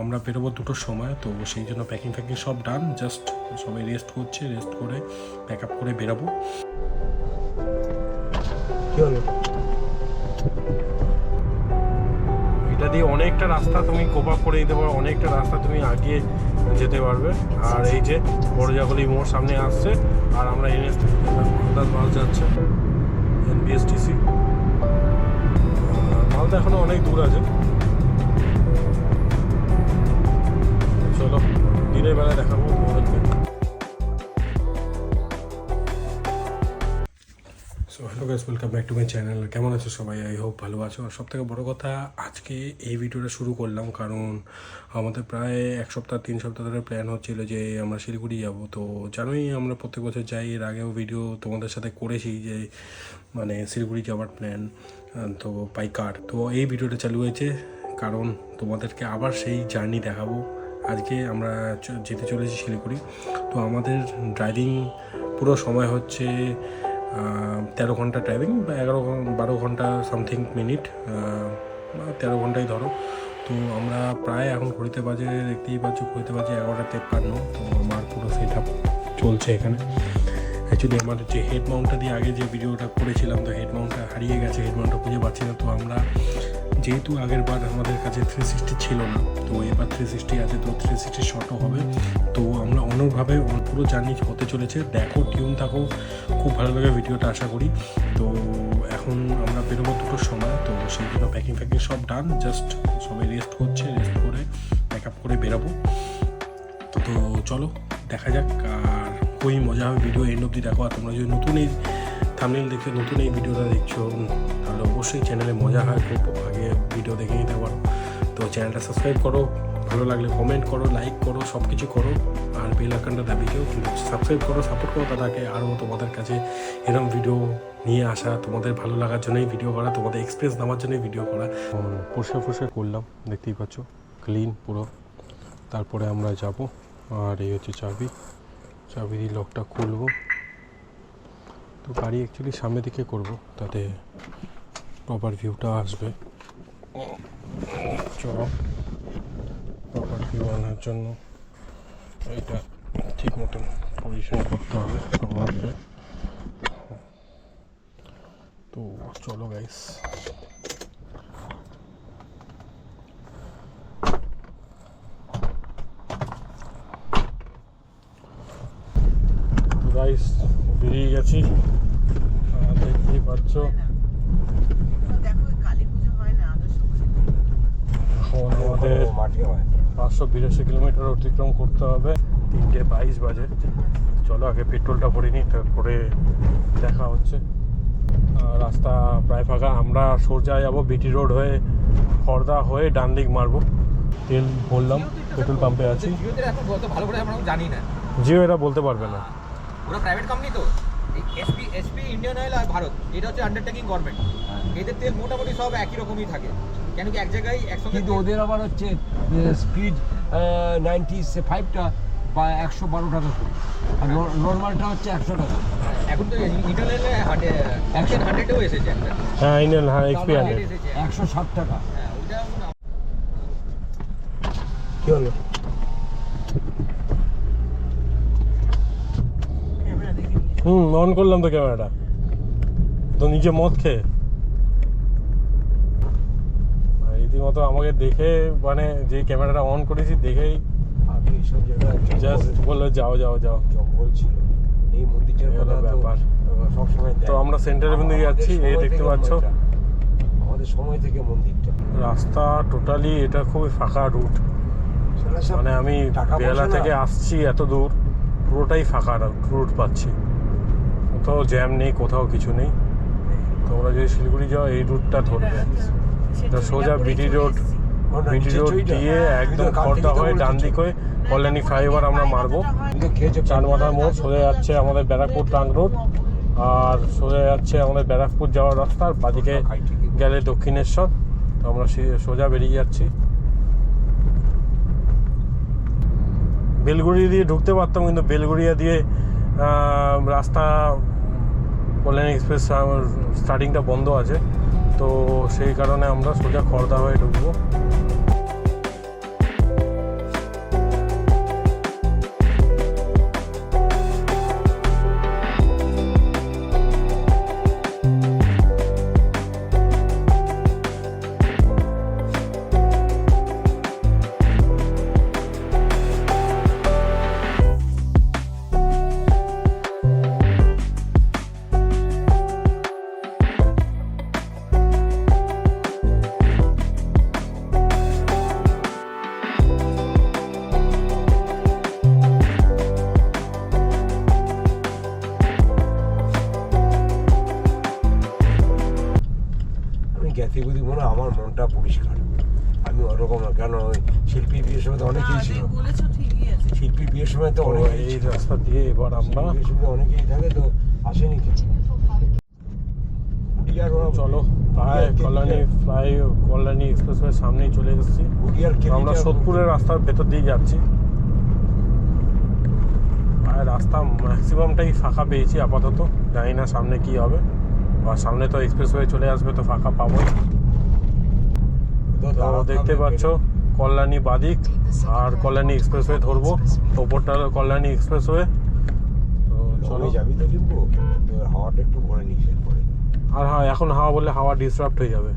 আমরা বেরোবো 2টোর সময়, তো সেই জন্য প্যাকিং সব ডান, জাস্ট সবাই রেস্ট করছে, রেস্ট করে প্যাক আপ করে বেরোবো। এটা দিয়ে অনেকটা রাস্তা তুমি কোপ আপ করে দিতে পারো, অনেকটা রাস্তা তুমি আগিয়ে যেতে পারবে। আর এই যে বড়জাগলি মোড় সামনে আসছে, আর আমরা NS বাস যাচ্ছে NBSTC। মালদা এখনো অনেক দূর আছে। চলো দিনের বেলায় দেখাবো তোমাদেরকে। So hello guys, welcome back to my channel. কেমন আছো সবাই? আই হোপ ভালো আছো। আর সবথেকে বড় কথা, আজকে এই ভিডিওটা শুরু করলাম কারণ আমাদের প্রায় 3 সপ্তাহ ধরে প্ল্যান হচ্ছিল যে আমরা শিলিগুড়ি যাব। তো জানোই আমরা প্রত্যেক বছর যাই, এর আগেও ভিডিও তোমাদের সাথে করেছি যে মানে শিলিগুড়ি যাওয়ার প্ল্যান, তো বাই কার। তো এই ভিডিওটা চালু হয়েছে কারণ তোমাদেরকে আবার সেই জার্নি দেখাবো। আজকে আমরা যেতে চলেছি শিলিগুড়ি। তো আমাদের ড্রাইভিং পুরো সময় হচ্ছে 13 ঘন্টা ড্রাইভিং, বা 12 ঘন্টা সামথিং মিনিট, 13 ঘন্টাই ধরো। তো আমরা প্রায় এখন ঘড়িতে বাজে, দেখতেই পাচ্ছ ঘড়িতে বাজে 11:53। তো আমার পুরো সেট আপ চলছে এখানে। অ্যাকচুয়ালি আমার যে হেড মাউন্টটা দিয়ে আগে যে ভিডিওটা করেছিলাম, তো হেড মাউন্টটা হারিয়ে গেছে, হেড মাউন্টটা খুঁজে পাচ্ছি না। তো আমরা যেহেতু আগের বার আমাদের কাছে 360 ছিল না, তো এবার 360 আছে, তো 360 শটও হবে। তো আমরা অন্যভাবে পুরো জার্নি হতে চলেছে। দেখো, টিউন থাকো, খুব ভালো লাগে ভিডিওটা আশা করি। তো এখন আমরা বেরোবো 2টোর সময়, তো সেই জন্য প্যাকিং সব ডান, জাস্ট সবাই রেস্ট করছে, রেস্ট করে প্যাক আপ করে বেরোবো। তো চলো দেখা যাক, আর খুবই মজা হবে। ভিডিও এন্ড অবধি দেখো। আর তোমরা যদি নতুন এই থাম্বনেল দেখে নতুন এই ভিডিওটা দেখছো, তাহলে অবশ্যই চ্যানেলে মজা হয়, খুব আগে ভিডিও দেখে নিতে পারো। তো চ্যানেলটা সাবস্ক্রাইব করো, ভালো লাগলে কমেন্ট করো, লাইক করো, সব কিছু করো। আর বেল আইকনটা দাবিকেও সাবস্ক্রাইব করো, সাপোর্ট করো দাদাকে। আরও তোমাদের কাছে এরকম ভিডিও নিয়ে আসা, তোমাদের ভালো লাগার জন্যই ভিডিও করা, তোমাদের এক্সপিরিয়েন্স নেওয়ার জন্যই ভিডিও করা। পরিষ্কার করলাম, দেখতেই পাচ্ছ ক্লিন পুরো। তারপরে আমরা যাব, আর এই হচ্ছে চাবি দিয়ে লকটা খুলবো। তো গাড়ি অ্যাকচুয়ালি সামনের দিকে করবো, তাতে প্রপার ভিউটা আসবে। চলো, প্রপার ভিউ আনার জন্য এটা ঠিক মতন পজিশন করতে হবে আমাদের। তো চলো গাইস, বেরিয়ে গেছি, দেখতেই পাচ্ছ। আমাদের 582 কিলোমিটার অতিক্রম করতে হবে, 3:22 বাজে। চলো আগে পেট্রোলটা ভরে নিই, তারপরে দেখা হচ্ছে। রাস্তা প্রায় ফাঁকা। আমরা সোজা যাবো বিটি রোড হয়ে, খড়দা হয়ে ডান দিক মারবো। তেল ভরলাম, পেট্রোল পাম্পে আছি। জিও এটা বলতে পারবে না, ওরা প্রাইভেট কোম্পানি। তো এসপি ইন্ডিয়ান অয়েল আর ভারত, এটা হচ্ছে আন্ডারটেকিং গভর্নমেন্ট। এদের তেল মোটামুটি সব একই রকমই থাকে, কেন কি এক জায়গায় একসঙ্গে। কিন্তু ওদের আবার হচ্ছে স্পিড 95টা বা 112 টাকা করে, আর নর্মালটা হচ্ছে 100 টাকা। এখন তো ইন্ডিয়ান অয়েল 100-ও এসেছে একটা। হ্যাঁ ইন্ডিয়ান, হ্যাঁ এক্সপি 160 টাকা। হ্যাঁ ওটা কি হলো? অন করলাম তো ক্যামেরাটা, তো নিজে মদ খেয়ে রীতিমতো আমাকে দেখে, মানে যে ক্যামেরাটা অন করেছি দেখেই আগে এইসব জায়গায় জাস্ট বললো যাও জঙ্গল ছিল। এই মন্দিরটার কথা ব্যাপার। সবসময়। তো আমরা সেন্টারের মধ্যে যাচ্ছি, এই দেখতে পাচ্ছ আমাদের সময় থেকে মন্দিরটা। রাস্তা টোটালি এটা খুবই ফাঁকা রুট। মানে আমি বেহালা থেকে আসছি এত দূর, পুরোটাই ফাঁকা রুট পাচ্ছি, কোথাও জ্যাম নেই, কোথাও কিছু নেই। তোমরা যদি শিলিগুড়ি যাও এই রুটটা ধরবে, সোজা বিটি রোড দিয়ে একদম খড়দা হয়ে ডান দিক হয়ে কল্যাণী ফ্লাইওভার আমরা মারবো। চারমাথা মোড় সোজা যাচ্ছে আমাদের ব্যারাকপুর ট্রাঙ্ক রোড, আর সোজা যাচ্ছে আমাদের ব্যারাকপুর যাওয়ার রাস্তা, আর বাদিকে গেলে দক্ষিণেশ্বর। তো আমরা সোজা বেরিয়ে যাচ্ছি। বেলগুড়ি দিয়ে ঢুকতে পারতাম, কিন্তু বেলগুড়িয়া দিয়ে রাস্তা কল্যাণী এক্সপ্রেস স্টার্টিংটা বন্ধ আছে, তো সেই কারণে আমরা সোজা খড়দা হয়ে ঢুকবো। দেখবো না, আমার মনটা পরিষ্কার। আমি ওরকম না, কেন ওই শিল্পীর বিয়ের সময় তো অনেকেই ছিল, বলেছো ঠিকই আছে। শিল্পীর বিয়ের সময় তো তো অনেকেই এই ছিল। রাস্তা দিয়ে এবার আমরা বিয়ের সময় অনেকেই থাকে, তো আসেনি কিছু। চলো প্রায় কল্যাণী এক্সপ্রেসওয়ের সামনেই চলে এসেছি। আমরা সোদপুরের রাস্তার ভেতর দিয়ে যাচ্ছি। আর রাস্তা ম্যাক্সিমামটাই ফাঁকা পেয়েছি আপাতত, জানি না সামনে কি হবে। আর সামনে তো এক্সপ্রেসওয়ে চলে আসবে, তো ফাঁকা পাবোই। তো দেখতে পাচ্ছ কল্যাণী বাদিক আর কল্যাণী এক্সপ্রেসওয়ে ধরবো, ওপরটা হলো কল্যাণী এক্সপ্রেসওয়ে। তো চলো যাবি তো লিখবো, হাওয়াটা একটু ভরে নিস এরপরে। আর হ্যাঁ, এখন হাওয়া বললে হাওয়া ডিস্টার্ব হয়ে যাবে।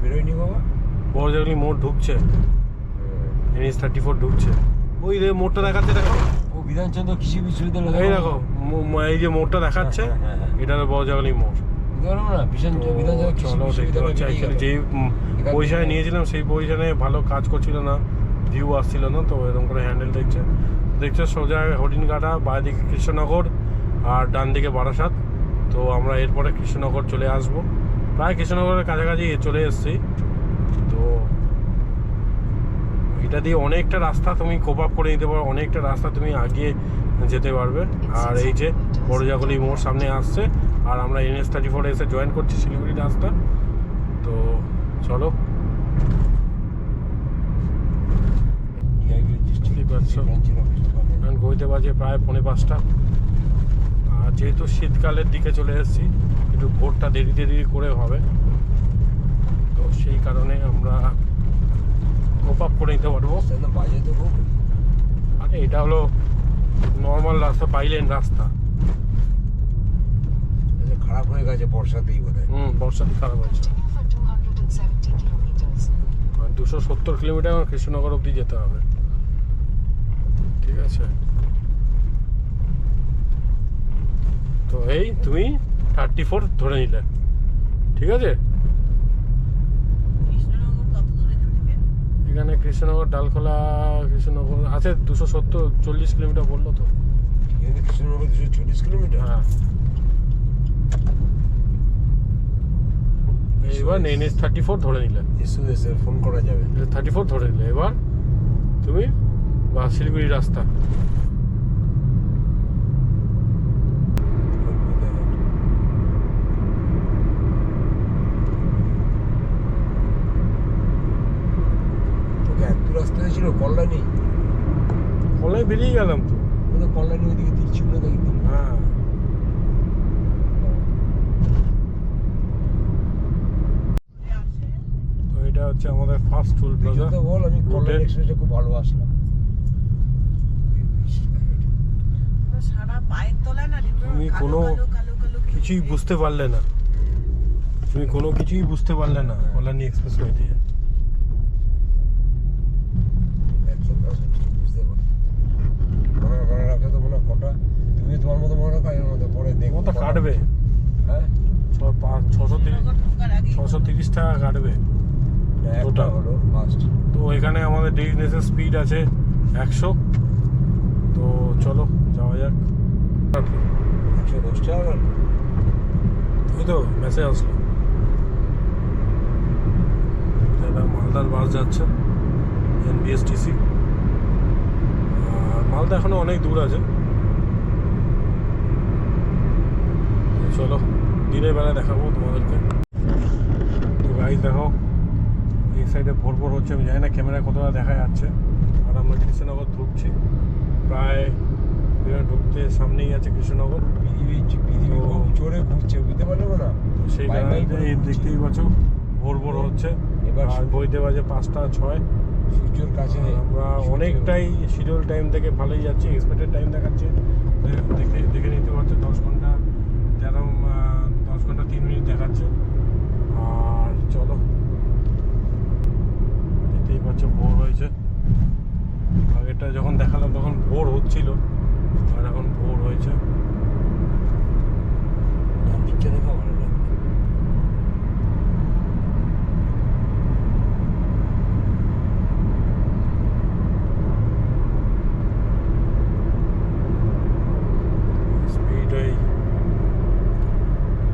বেরোয়নি বাবা, বড়জাগলি মোড় ঢুকছে, NH34 ঢুকছে। ওই রে মোড়টা দেখাচ্ছে, দেখো ও বিধানচন্দ্র কৃষি বিশ্ববিদ্যালয়। এই দেখো এই যে মোড়টা দেখাচ্ছে, এটা হলো বড়জাগলি মোড়। না বিধানচন্দ্র কৃষি চলো দেখতে পাচ্ছি অ্যাকচুয়ালি যেই পজিশনে নিয়েছিলাম সেই পজিশনে ভালো কাজ করছিল না, ভিউ আসছিল না, তো এরকম করে হ্যান্ডেল দেখছো সোজা হরিণঘাটা, বাঁদিকে কৃষ্ণনগর আর ডান দিকে বারাসাত। তো আমরা এরপরে কৃষ্ণনগর চলে আসবো, প্রায় কৃষ্ণনগরের কাছাকাছি চলে এসেছি। তো এটা দিয়ে অনেকটা রাস্তা তুমি কোপ আপ করে নিতে পারো, অনেকটা রাস্তা তুমি আগিয়ে যেতে পারবে। আর এই যে বড়জাগলি মোড় সামনে আসছে, আর আমরা NH34 এসে জয়েন করছি শিলিগুড়ি রাস্তা। তো চলো ঘুরতে বাজে প্রায় 4:45। আর যেহেতু শীতকালের দিকে চলে এসেছি, একটু ভোরটা দেরি করে হবে, তো সেই কারণে আমরা কোপ আপ করে নিতে পারবো। বাজে তো খুব, আরে এটা হলো নর্মাল রাস্তা, বাইলেন রাস্তা। খারাপ হয়ে গেছে বর্ষাতেই বোধহয়। বর্ষাতে খারাপ হয়েছে। 270 কিলোমিটার আমার কৃষ্ণনগর অবধি যেতে হবে, ঠিক আছে। তো এই তুমি 34 ধরে নিলে, ঠিক আছে। কৃষ্ণনগর কত দূর এখান থেকে? এখানে কৃষ্ণনগর ডালখোলা কৃষ্ণনগর আছে 240 কিলোমিটার বললো তো। এখানে কৃষ্ণনগর 240 কিলোমিটার। হ্যাঁ, এবার NH34 ধরে নিলে, এসে ফোন করা যাবে। 34 ধরে নিলে এবার তুমি বা শিলিগুড়ি রাস্তা। তোকে এত রাস্তা ছিল কল্যাণী, কলাই বেরিয়ে গেলাম তো। কল্যাণী ওইদিকে তিরছিল না দেখি। হ্যাঁ, তো এটা হচ্ছে আমাদের ফার্স্ট টুল প্লাজা। তো বল, আমি কল্যাণী এক্সপ্রেসে খুব ভালোবাসলাম। সারা পায়ের তলায় না তুমি কোনো কিছুই বুঝতে পারলে না, কল্যাণী এক্সপ্রেসওয়ে দিয়ে। 100% বুঝতে পারি। মনে রাখে তো মনে কটা, তুমি তোমার মতো মনে রাখো, এর মধ্যে পরে দেখো তো কাটবে, হ্যাঁ 630 টাকা কাটবে ওটা হলো ফার্স্ট। তো এখানে আমাদের ডেস্টিনেশন স্পিড আছে 100। তো চলো যাওয়া যাক। 110 টাকা ওই তো মেসেজ আসলো, এটা মালদার বাস যাচ্ছে NBSTC। আর মালদা এখনো অনেক দূর আছে। তো চলো দিনের বেলা দেখাবো তোমাদেরকে। তো গাইস দেখো এই সাইডে ভোর হচ্ছে, আমি জানি না ক্যামেরায় কতটা দেখা যাচ্ছে, আর আমরা কৃষ্ণনগর ঢুকছি, প্রায় ঢুকতে সামনেই আছে কৃষ্ণনগর। পৃথিবী খুব জোরে ঘুরছে, বুঝতে পারলো না? তো সেই বাই বাই কারণে করে এই ঘুরছে। দেখতেই পাচ্ছ ভোর ভোর হচ্ছে, এবার আর বইতে বাজে 5:06। সূর্যের কাছে আমরা অনেকটাই শিডিউল টাইম থেকে ভালোই যাচ্ছি, এক্সপেক্টেড টাইম দেখাচ্ছে দেখে নিতে পারছো 10 ঘন্টা 3 মিনিট দেখাচ্ছে। আর চলো, দেখতেই পাচ্ছ ভোর হয়েছে। আগেরটা যখন দেখালাম তখন ভোর হচ্ছিল, আর এখন ভোর হয়েছে। দিকটা দেখা ভালো লাগবে। স্পিড ওই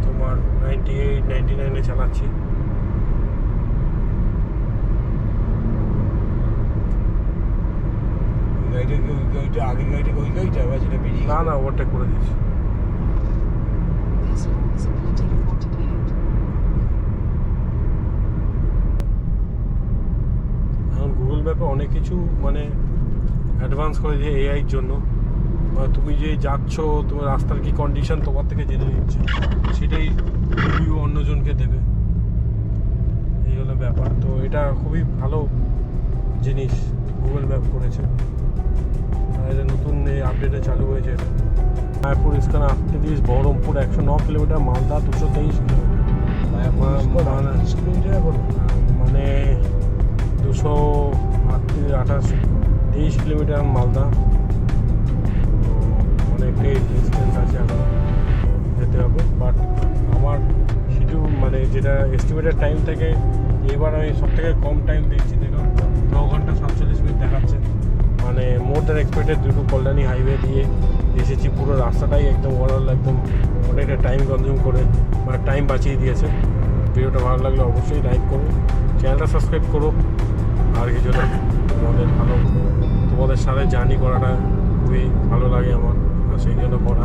তোমার 98-99-এ চালাচ্ছি। ওইটা আগের গাড়িটা ওই গাড়িটা বা যেটা বেরিয়ে না না, ওভারটেক করে দিয়েছি। This hall is a meeting for today. এখন গুগল ম্যাপে অনেক কিছু মানে অ্যাডভান্স করে দিয়ে এআইর জন্য। তুমি যে যাচ্ছ, তোমার রাস্তার কি কন্ডিশন তোমার থেকে জেনে নিচ্ছে, সেটাই রিভিউ অন্যজনকে দেবে। এই হলো ব্যাপার। তো এটা খুবই ভালো জিনিস গুগল ম্যাপ করেছে, আর এটা নতুন এই আপডেটে চালু হয়েছে। এটা Mayapur ISKCON 38, Baharampur 109 kilometre, Malda 223 kilometre. Kilometre এখন মানে 223 কিলোমিটার মালদা। তো অনেকটাই ডিস্টেন্স আছে, এখন যেতে হবে। বাট আমার শিডিউল মানে যেটা এস্টিমেটেড টাইম থেকে এবার আমি সব থেকে কম টাইম দিচ্ছি, দেখুন 9 ঘন্টা 47 মিনিট দেখাচ্ছে। মানে মোর দ্যান এক্সপেক্টেড দুটো কল্যাণী হাইওয়ে দিয়ে এসেছি। পুরো রাস্তাটাই একদম ওভারঅল একদম অনেকটা টাইম কনজিউম করে মানে টাইম বাঁচিয়ে দিয়েছে। ভিডিওটা ভালো লাগলে অবশ্যই লাইক করো, চ্যানেলটা সাবস্ক্রাইব করো। আর কিছু না, তোমাদের সাথে জার্নি করাটা খুবই ভালো লাগে আমার, আর সেই জন্য করা।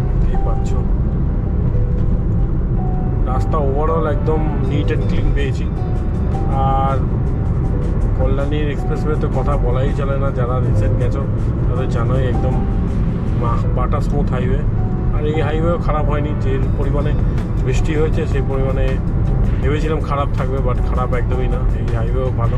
দেখতেই পাচ্ছ রাস্তা ওভারঅল একদম নিট অ্যান্ড ক্লিন পেয়েছি। আর কল্যাণীর এক্সপ্রেসওয়ে তো কথা বলাই চলে না, যারা রিসেন্ট গেছো তাদের জানোই একদম বাটা স্মুথ হাইওয়ে। আর এই হাইওয়েও খারাপ হয়নি, যে পরিমাণে বৃষ্টি হয়েছে সেই পরিমাণে ভেবেছিলাম খারাপ থাকবে, বাট খারাপ একদমই না। এই হাইওয়েও ভালো।